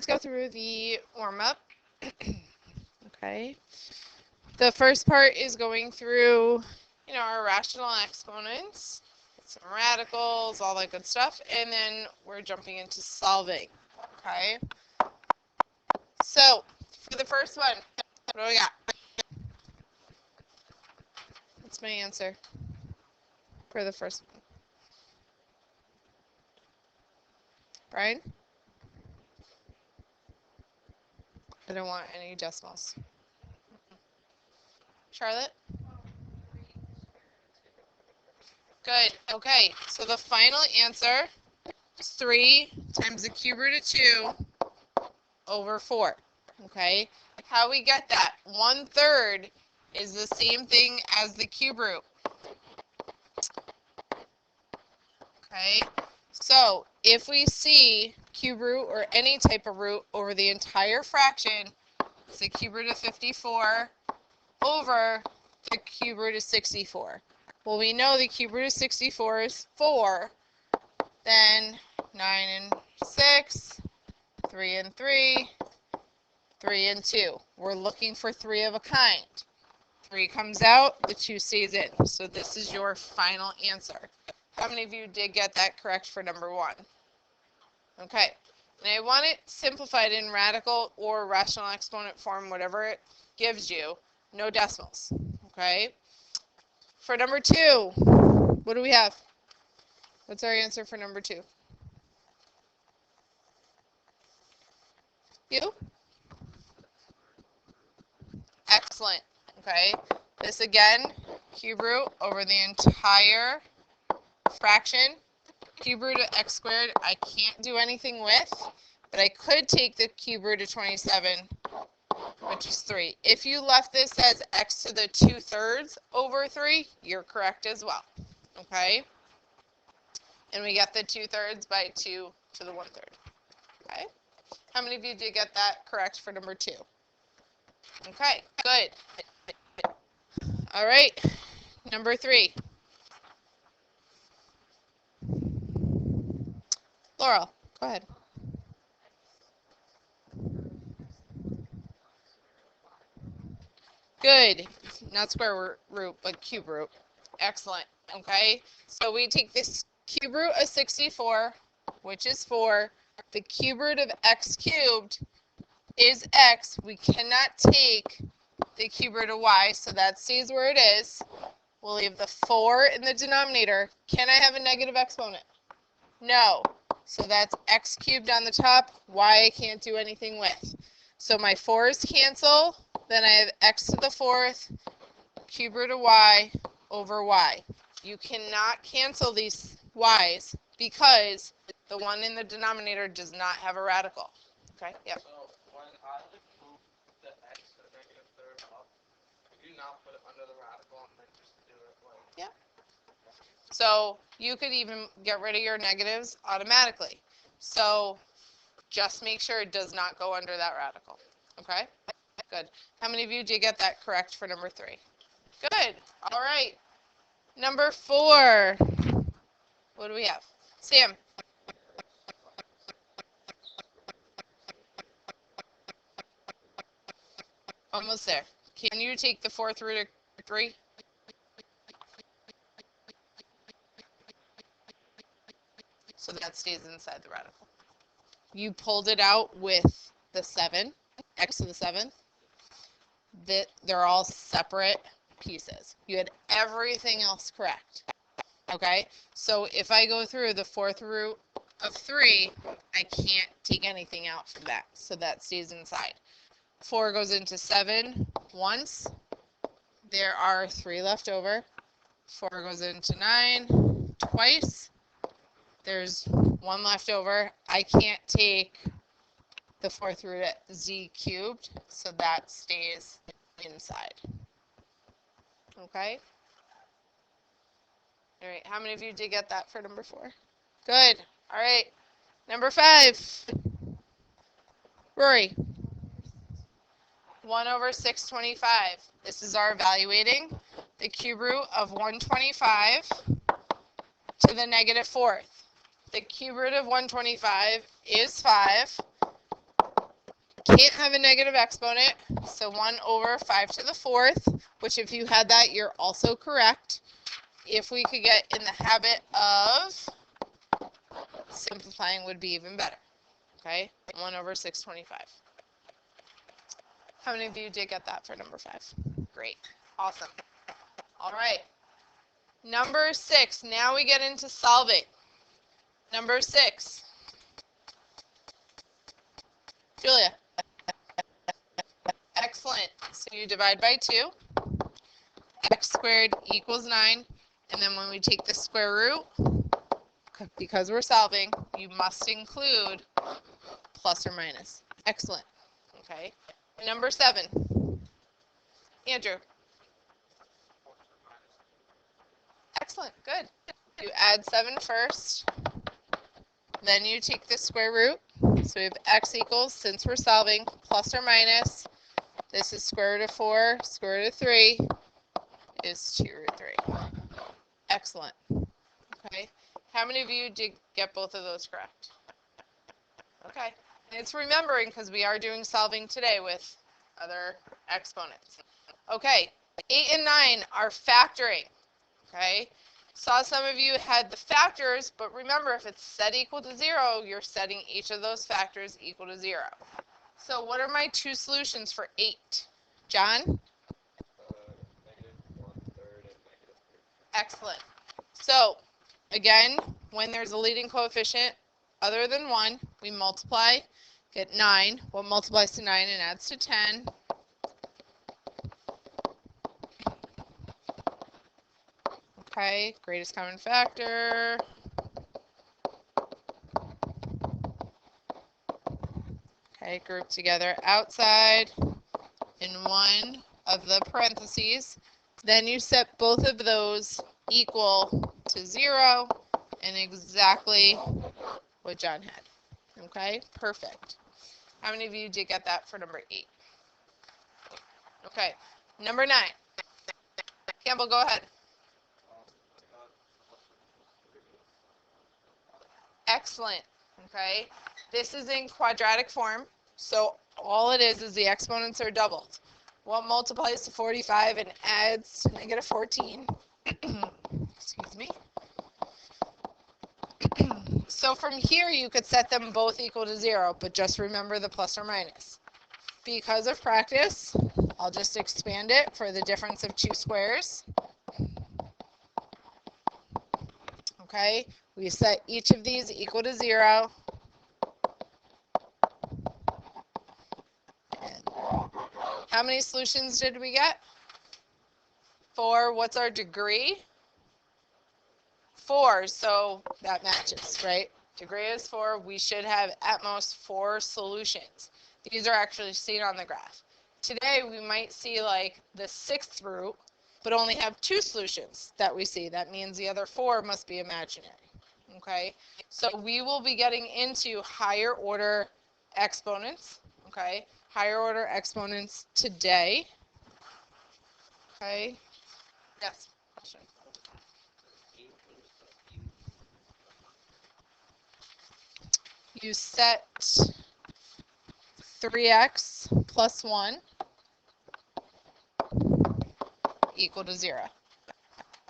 let's go through the warm-up. Okay. The first part is going through, our rational exponents, some radicals, all that good stuff, and then we're jumping into solving. Okay. So, for the first one, what do we got? What's my answer for the first one? Brian? I don't want any decimals. Charlotte? Good. Okay, so the final answer is 3 times the cube root of 2 over 4. Okay, how we get that? 1/3 is the same thing as the cube root. Okay, so if we see cube root or any type of root over the entire fraction, it's the cube root of 54 over the cube root of 64. Well, we know the cube root of 64 is 4, then 9 and 6, 3 and 3, 3 and 2. We're looking for 3 of a kind. 3 comes out, the 2 stays in. So this is your final answer. How many of you did get that correct for number 1? Okay. And I want it simplified in radical or rational exponent form, whatever it gives you. No decimals. Okay. For number 2, what do we have? What's our answer for number 2? You? Excellent. Okay. This again, cube root over the entire fraction. Cube root of x squared, I can't do anything with, but I could take the cube root of 27, which is 3. If you left this as x to the 2/3 over 3, you're correct as well. Okay? And we get the 2/3 by 2 to the 1/3. Okay? How many of you did get that correct for number 2? Okay, good. All right, number 3. Laurel, go ahead. Good. Not square root, but cube root. Excellent. Okay, so we take this cube root of 64, which is 4. The cube root of x cubed is x. We cannot take the cube root of y, so that stays where it is. We'll leave the 4 in the denominator. Can I have a negative exponent? No. So that's x cubed on the top, y I can't do anything with. So my 4's cancel, then I have x to the 4th, cube root of y over y. You cannot cancel these y's because the one in the denominator does not have a radical. Okay, yep. So when I move the x to the negative third up, you do not put it under the radical and then just do it like... Yeah. So you could even get rid of your negatives automatically. So just make sure it does not go under that radical. Okay? Good. How many of you did get that correct for number 3? Good. All right. Number 4. What do we have? Sam. Almost there. Can you take the 4th root of 3? So that stays inside the radical. You pulled it out with the 7, x to the 7th. They're all separate pieces. You had everything else correct. Okay? So if I go through the 4th root of 3, I can't take anything out from that. So that stays inside. 4 goes into 7 once. There are 3 left over. 4 goes into 9 twice. There's 1 left over. I can't take the 4th root at z cubed, so that stays inside. Okay? All right, how many of you did get that for number 4? Good. All right, number 5. Rory. 1 over 625. This is our evaluating the cube root of 125 to the negative 4th. The cube root of 125 is 5. can't have a negative exponent, so 1 over 5 to the 4th, which if you had that, you're also correct. If we could get in the habit of simplifying would be even better. Okay, 1 over 625. How many of you did get that for number 5? Great, awesome. All right, number 6, now we get into solving. Number 6. Julia. Excellent. So you divide by 2. X squared equals 9. And then when we take the square root, because we're solving, you must include plus or minus. Excellent. Okay. Number 7. Andrew. Excellent. Good. You add 7 first. Then you take the square root. So we have x equals, since we're solving, plus or minus. This is square root of 4, square root of 3 is 2 root 3. Excellent. Okay. How many of you did get both of those correct? Okay. And it's remembering because we are doing solving today with other exponents. Okay. 8 and 9 are factoring. Okay. Saw some of you had the factors, but remember, if it's set equal to 0, you're setting each of those factors equal to 0. So what are my 2 solutions for 8? John? -1/3 and -3. Excellent. So, again, when there's a leading coefficient other than 1, we multiply, get 9. What multiplies to 9 and adds to 10? Okay, greatest common factor. Okay, group together outside in one of the parentheses. Then you set both of those equal to 0 and exactly what John had. Okay, perfect. How many of you did get that for number 8? Okay, number 9. Campbell, go ahead. Excellent. Okay, this is in quadratic form, so all it is the exponents are doubled. What multiplies to 45 and adds to negative 14? Excuse me. So from here, you could set them both equal to 0, but just remember the plus or minus. Because of practice, I'll just expand it for the difference of 2 squares. Okay, we set each of these equal to 0. How many solutions did we get? 4. What's our degree? 4, so that matches, right? Degree is 4. We should have at most 4 solutions. These are actually seen on the graph. Today, we might see like the 6th root, but only have 2 solutions that we see. That means the other 4 must be imaginary. Okay, so we will be getting into higher order exponents. Okay, higher order exponents today. Okay, yes, question. You set 3x plus 1 equal to 0.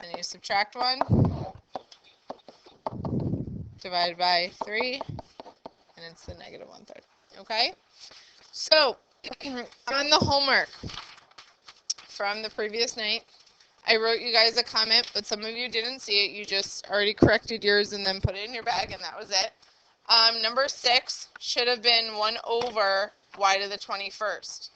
Then you subtract 1, divided by 3, and it's the negative 1/3. Okay? So, on the homework from the previous night, I wrote you guys a comment, but some of you didn't see it. You just already corrected yours and then put it in your bag, and that was it. Number 6 should have been 1 over y to the 21st.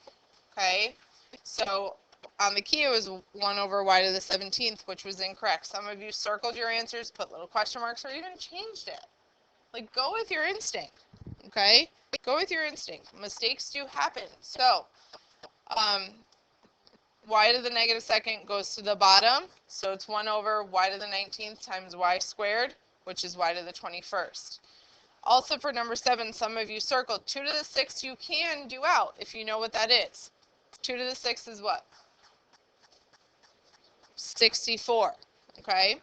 Okay? So, on the key, it was 1 over y to the 17th, which was incorrect. Some of you circled your answers, put little question marks, or even changed it. Like, go with your instinct. Okay? Go with your instinct. Mistakes do happen. So, y to the negative 2nd goes to the bottom. So, it's 1 over y to the 19th times y squared, which is y to the 21st. Also, for number 7, some of you circled 2 to the 6th you can do out if you know what that is. 2 to the 6th is what? 64. Okay?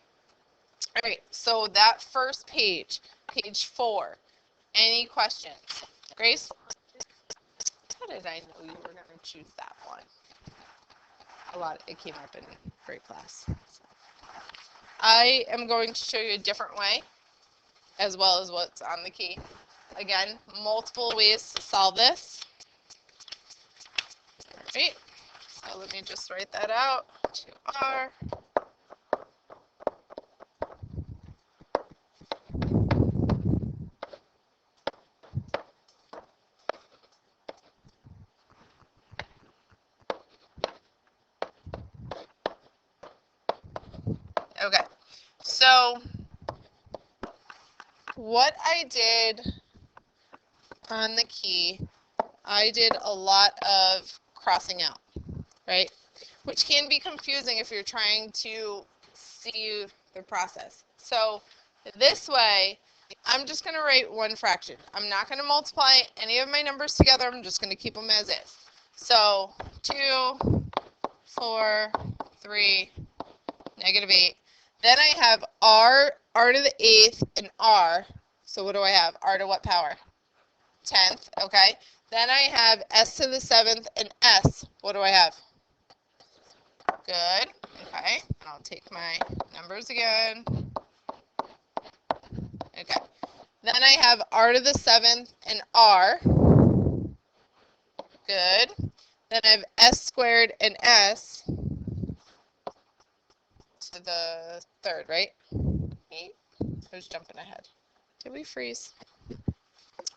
All right, so that first page, page 4. Any questions? Grace? How did I know you were going to choose that one? It came up in grade class. So. I am going to show you a different way, as well as what's on the key. Again, multiple ways to solve this. All right, so let me just write that out. 2r. Okay, so what I did on the key, I did a lot of crossing out, right? Which can be confusing if you're trying to see the process. So this way, I'm just going to write one fraction. I'm not going to multiply any of my numbers together. I'm just going to keep them as is. So 2, 4, 3, -8. Then I have r to the 8th, and r. So what do I have? R to what power? 10th, okay. Then I have s to the 7th, and s. What do I have? Good, okay. I'll take my numbers again. Okay. Then I have r to the 7th and r. Good. Then I have s squared and s to the 3rd, right? I was jumping ahead. Did we freeze?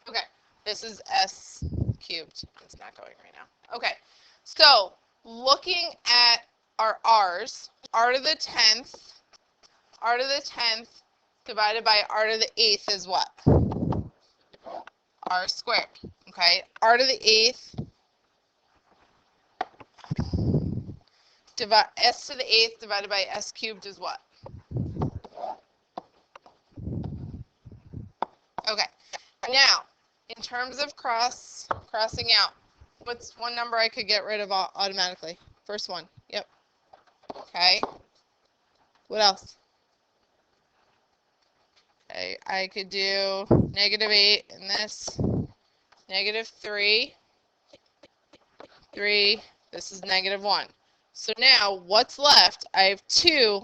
Okay. This is s cubed. It's not going right now. Okay. So looking at our r's, r to the 10th, r to the 10th divided by r to the 8th is what? R squared. Okay, r to the 8th s to the 8th divided by s cubed is what? Okay, now in terms of crossing out, what's one number I could get rid of automatically? First one. Yep. Okay. What else? Okay, I could do -8 in this, -3, 3, this is -1. So now what's left? I have 2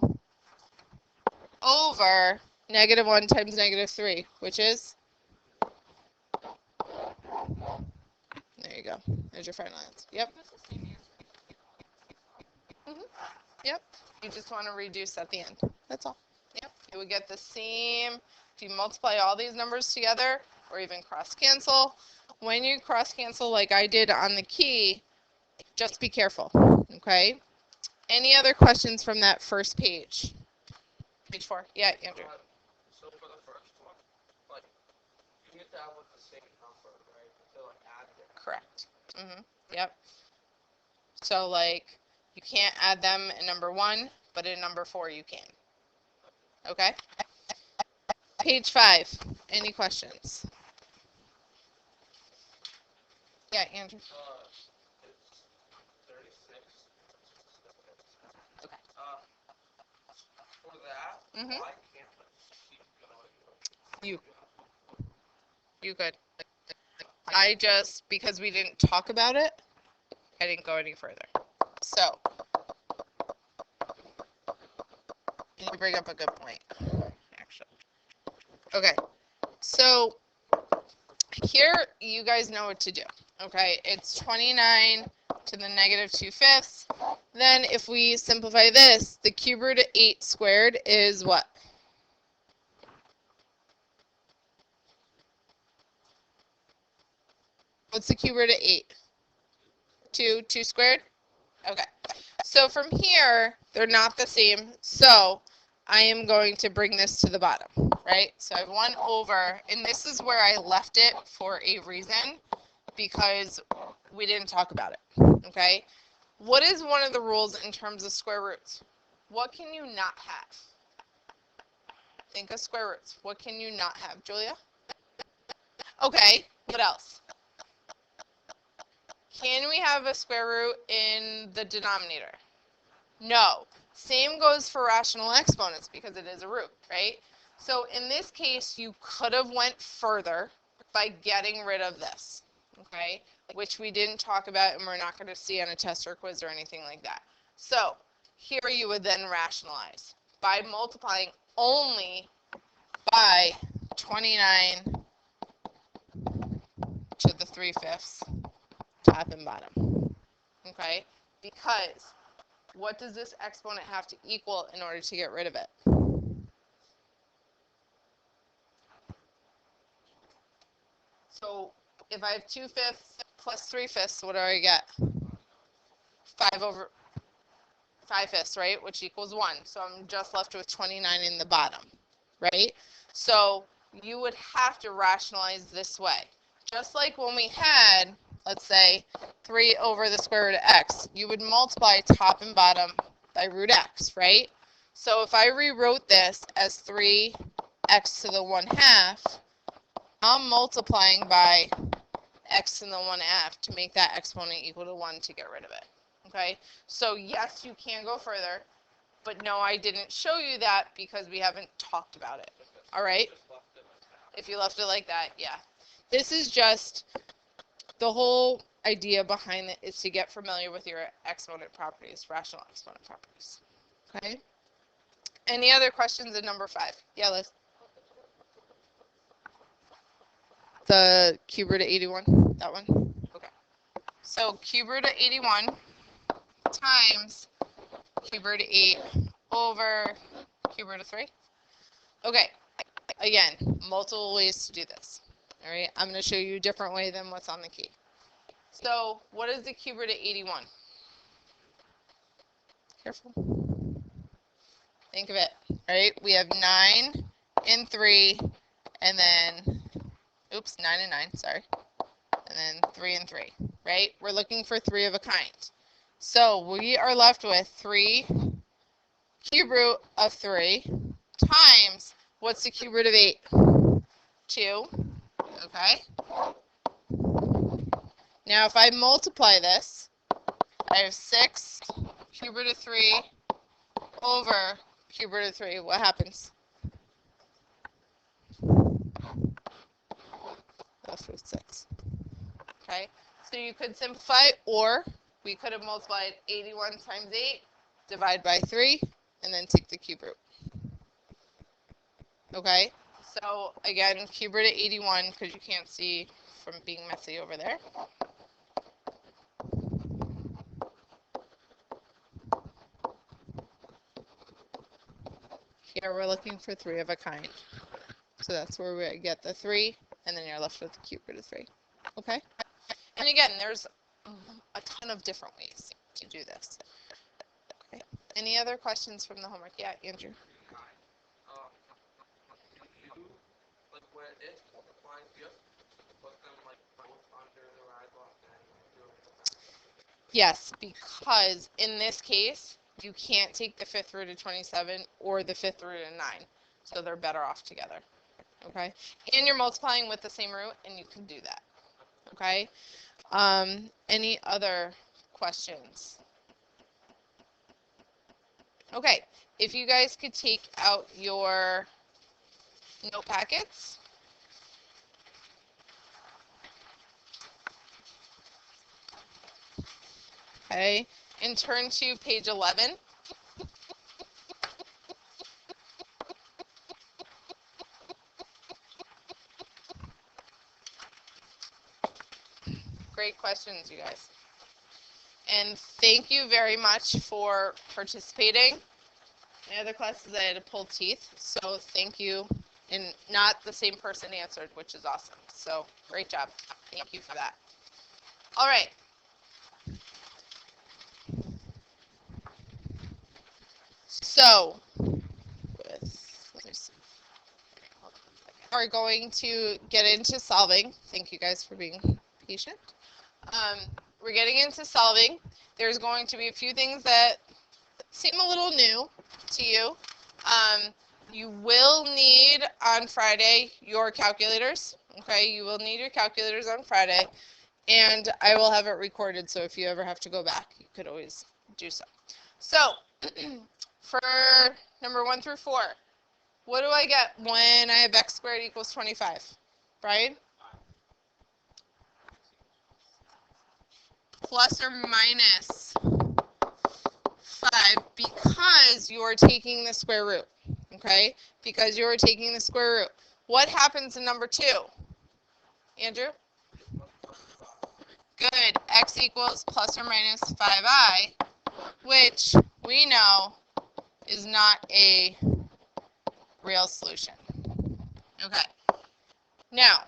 over -1 times -3, which is? There you go. There's your final answer. Yep. Yep. You just want to reduce at the end. That's all. Yep. You would get the same if you multiply all these numbers together or even cross cancel. When you cross cancel like I did on the key, just be careful. Okay? Any other questions from that first page? Page 4. Yeah, Andrew. So for the first one, like, you get that with the same number, right? To like add it. Correct. Yep. So like, you can't add them in number 1, but in number 4 you can. Okay? Page 5. Any questions? Yeah, Andrew. It's 36. Okay. For that, Mhm. why can't I keep going? You good. Because we didn't talk about it, I didn't go any further. So, you bring up a good point, actually. Okay, so here you guys know what to do. Okay, it's 29 to the -2/5. Then if we simplify this, the cube root of 8 squared is what? What's the cube root of 8? 2 squared? Okay. So from here, they're not the same. So I am going to bring this to the bottom, right? So I have 1 over, and this is where I left it for a reason, because we didn't talk about it, okay? What is one of the rules in terms of square roots? What can you not have? Think of square roots. What can you not have, Julia? Okay, what else? Can we have a square root in the denominator? No. Same goes for rational exponents because it is a root, right? So in this case, you could have went further by getting rid of this, okay? which we didn't talk about and we're not going to see on a test or quiz or anything like that. So here you would then rationalize by multiplying only by 29 to the 3/5, top and bottom. Okay? Because what does this exponent have to equal in order to get rid of it? So if I have 2/5 plus 3/5, what do I get? 5/5, right? Which equals 1. So I'm just left with 29 in the bottom, right? So you would have to rationalize this way. Just like when we had, let's say, 3 over the square root of x, you would multiply top and bottom by root x, right? So if I rewrote this as 3x to the 1/2, I'm multiplying by x to the 1/2 to make that exponent equal to 1 to get rid of it. Okay, so yes, you can go further, but no, I didn't show you that because we haven't talked about it. All right, if you left it like that, yeah. This is just the whole idea behind it is to get familiar with your exponent properties, rational exponent properties. Okay, any other questions in number 5? Yeah, Liz. The cube root of 81, that one? Okay. So cube root of 81 times cube root of 8 over cube root of 3. Okay, again, multiple ways to do this. All right, I'm going to show you a different way than what's on the key. So what is the cube root of 81? Careful. Think of it. All right, we have 9 and 3, and then, oops, 9 and 9, sorry. And then 3 and 3, right? We're looking for 3 of a kind. So we are left with 3 cube root of 3 times, what's the cube root of 8? 2, okay? Now if I multiply this, I have 6 cube root of 3 over cube root of 3. What happens? Left with 6. Okay, so you could simplify, or we could have multiplied 81 times 8, divide by 3, and then take the cube root. Okay, so again, cube root of 81, because you can't see from being messy over there. Here we're looking for 3 of a kind. So that's where we get the 3, and then you're left with the cube root of 3. Okay? And again, there's a ton of different ways to do this. Okay. Any other questions from the homework? Yeah, Andrew. Yes, because in this case, you can't take the 5th root of 27 or the 5th root of 9. So they're better off together. Okay? And you're multiplying with the same root, and you can do that. Okay? Any other questions? Okay, if you guys could take out your note packets. Okay, and turn to page 11. Great questions, you guys. And thank you very much for participating. My other classes I had to pull teeth, so thank you. And not the same person answered, which is awesome. So great job. Thank you for that. All right. So, we're going to get into solving. Thank you guys for being patient. We're getting into solving. There's going to be a few things that seem a little new to you. You will need on Friday your calculators. Okay, you will need your calculators on Friday, and I will have it recorded, so if you ever have to go back, you could always do so. So, for number 1 through 4, what do I get when I have x squared equals 25? Brian? plus or minus 5 because you are taking the square root. Okay? Because you are taking the square root. What happens in number 2? Andrew? Good. X equals plus or minus 5i, which we know is not a real solution. Okay. Now,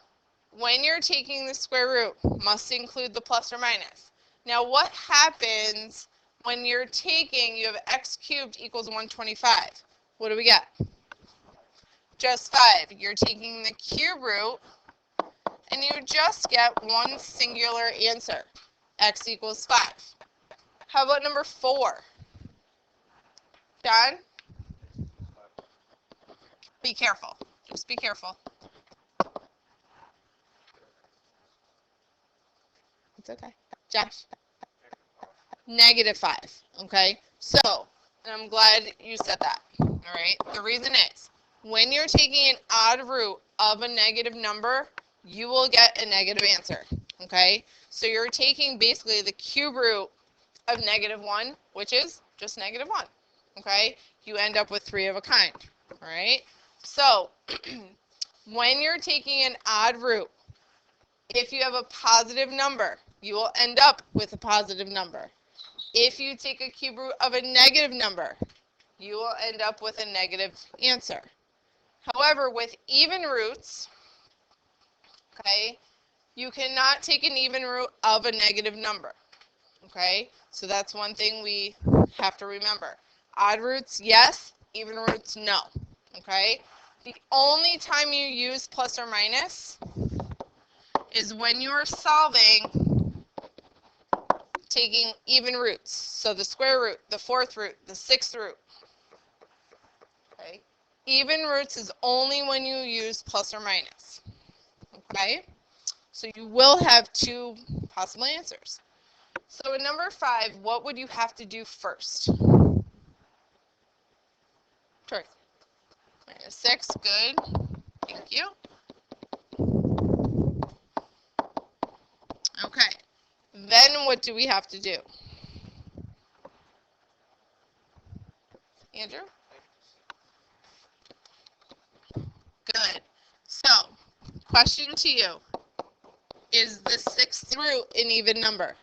when you're taking the square root, must include the plus or minus. Now, what happens when you're taking, you have x cubed equals 125? What do we get? Just 5. You're taking the cube root, and you just get one singular answer. X equals 5. How about number 4? John? Be careful. Just be careful. It's okay. Josh? -5. Okay? So, and I'm glad you said that. All right? The reason is, when you're taking an odd root of a negative number, you will get a negative answer. Okay? So you're taking basically the cube root of -1, which is just -1. Okay? You end up with 3 of a kind. All right? So, when you're taking an odd root, if you have a positive number, you will end up with a positive number. If you take a cube root of a negative number, you will end up with a negative answer. However, with even roots, okay, you cannot take an even root of a negative number. Okay, so that's one thing we have to remember. Odd roots, yes. Even roots, no. Okay, the only time you use plus or minus is when you are solving taking even roots. So the square root, the fourth root, the sixth root. Okay, even roots is only when you use plus or minus. Okay, so you will have 2 possible answers. So in number 5, what would you have to do first? Tori. -6, good. Thank you. Okay. Then what do we have to do? Andrew? Good. So, question to you. Is the 6th root an even number?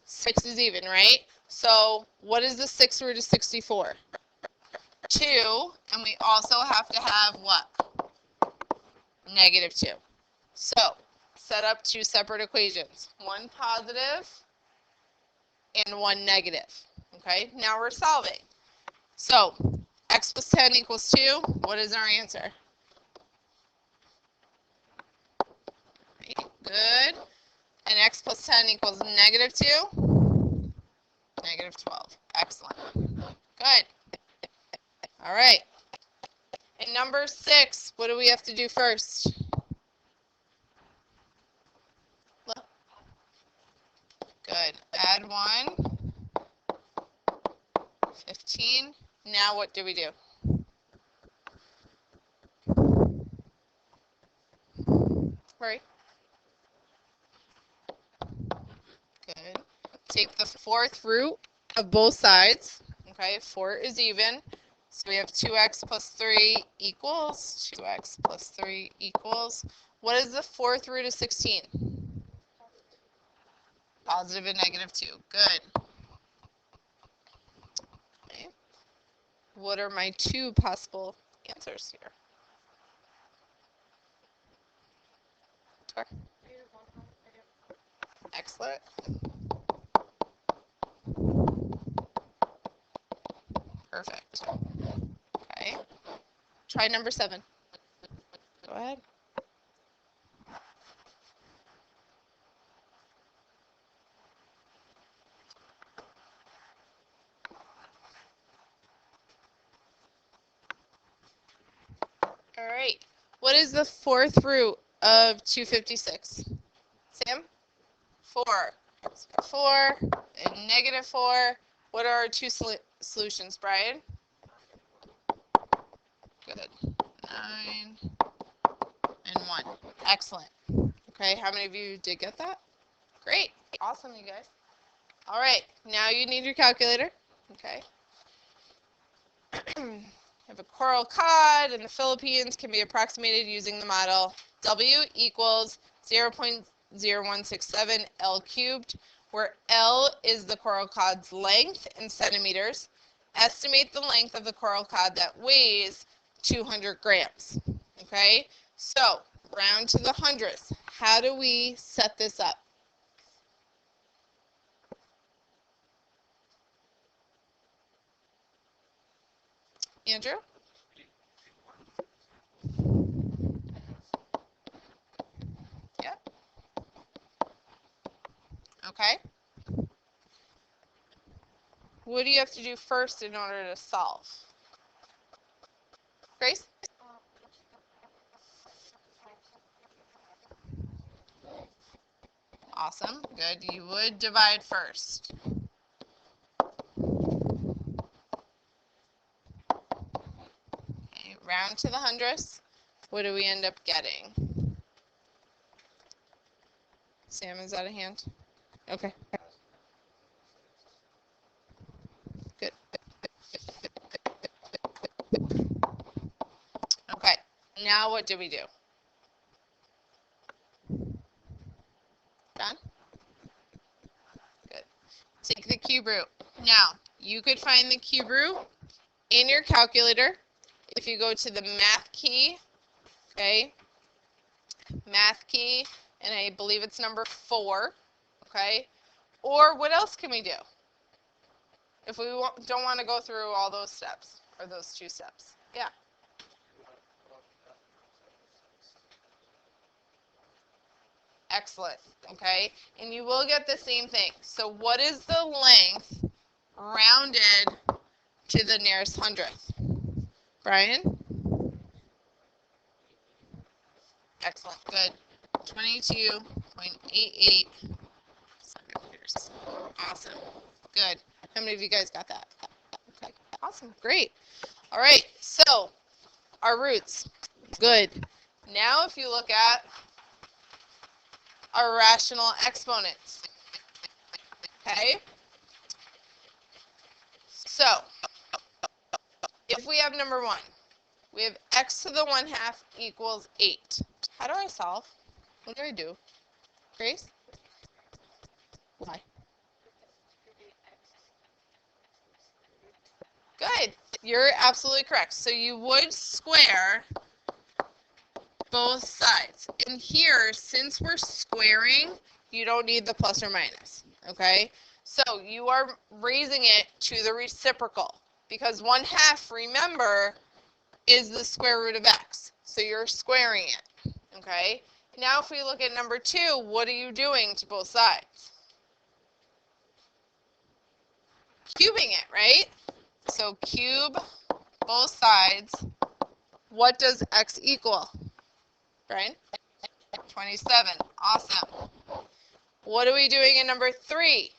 6 is even, right? So, what is the 6th root of 64? 2, and we also have to have what? -2. So, set up 2 separate equations. One positive and one negative. Okay, now we're solving. So, x plus 10 equals 2. What is our answer? Good. And x plus 10 equals -2? -12. Excellent. Good. All right. In number 6, what do we have to do first? Good. Add 1. 15. Now what do we do? Right. Good. Take the 4th root of both sides. Okay, 4 is even. So we have 2x plus 3 equals 2x plus 3 equals. What is the 4th root of 16? Positive and -2. Good. Okay. What are my 2 possible answers here? Excellent. Perfect. Okay. Try number 7. Go ahead. All right. What is the 4th root of 256? Sam? 4. 4 and -4. What are our 2 solutions, Brian? Good. 9 and 1. Excellent. Okay, how many of you did get that? Great. Awesome, you guys. All right, now you need your calculator. Okay. You have a coral cod in the Philippines can be approximated using the model W equals 0.0167 L cubed, where L is the coral cod's length in centimeters. Estimate the length of the coral cod that weighs 200 grams. Okay, so round to the hundredths. How do we set this up? Andrew? Yep. Okay. What do you have to do first in order to solve? Grace? Awesome. Good. You would divide first. Okay. Round to the hundredths. What do we end up getting? Sam, is that a hand? Okay. Good. Okay. Now what do we do? Done? Good. Take the cube root. Now, you could find the cube root in your calculator if you go to the math key, okay? Math key, and I believe it's number 4, okay? Or what else can we do if we don't want to go through all those steps, or those 2 steps? Yeah. Excellent, okay? And you will get the same thing. So what is the length rounded to the nearest hundredth? Brian? Excellent, good. 22.88 centimeters. Awesome, good. How many of you guys got that? Okay, awesome, great. All right, so our roots, good. Now if you look at our rational exponents, okay? So, if we have number 1, we have x to the 1/2 equals 8. How do I solve? What do I do? Grace? Why? Good. You're absolutely correct. So you would square both sides. And here, since we're squaring, you don't need the plus or minus. Okay? So you are raising it to the reciprocal. Because 1/2, remember, is the square root of x. So you're squaring it. Okay? Now if we look at number 2, what are you doing to both sides? Cubing it, right? So cube both sides. What does x equal? Brian? 27. Awesome. What are we doing in number 3?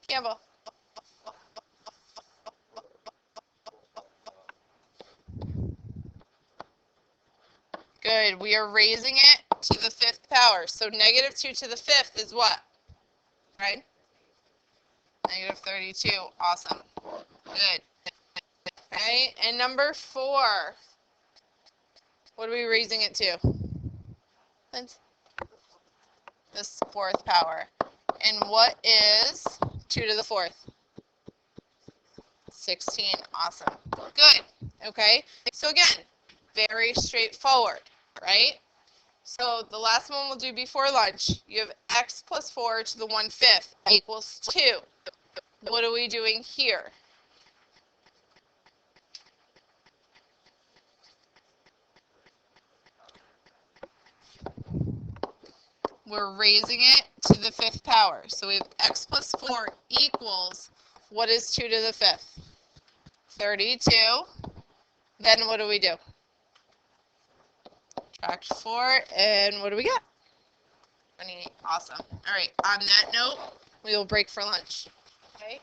Campbell? Good. We are raising it to the 5th power. So negative 2 to the 5th is what? Right? Negative 32. Awesome. Good. Okay. And number 4. What are we raising it to? This 4th power. And what is 2 to the 4th? 16. Awesome. Good. Okay. So again, very straightforward, right? So the last one we'll do before lunch. You have x plus 4 to the 1/5 equals 2. What are we doing here? We're raising it to the 5th power. So we have x plus 4 equals, what is 2 to the 5th? 32. Then what do we do? Subtract 4, and what do we get? 28. Awesome. All right, on that note, we will break for lunch. Okay?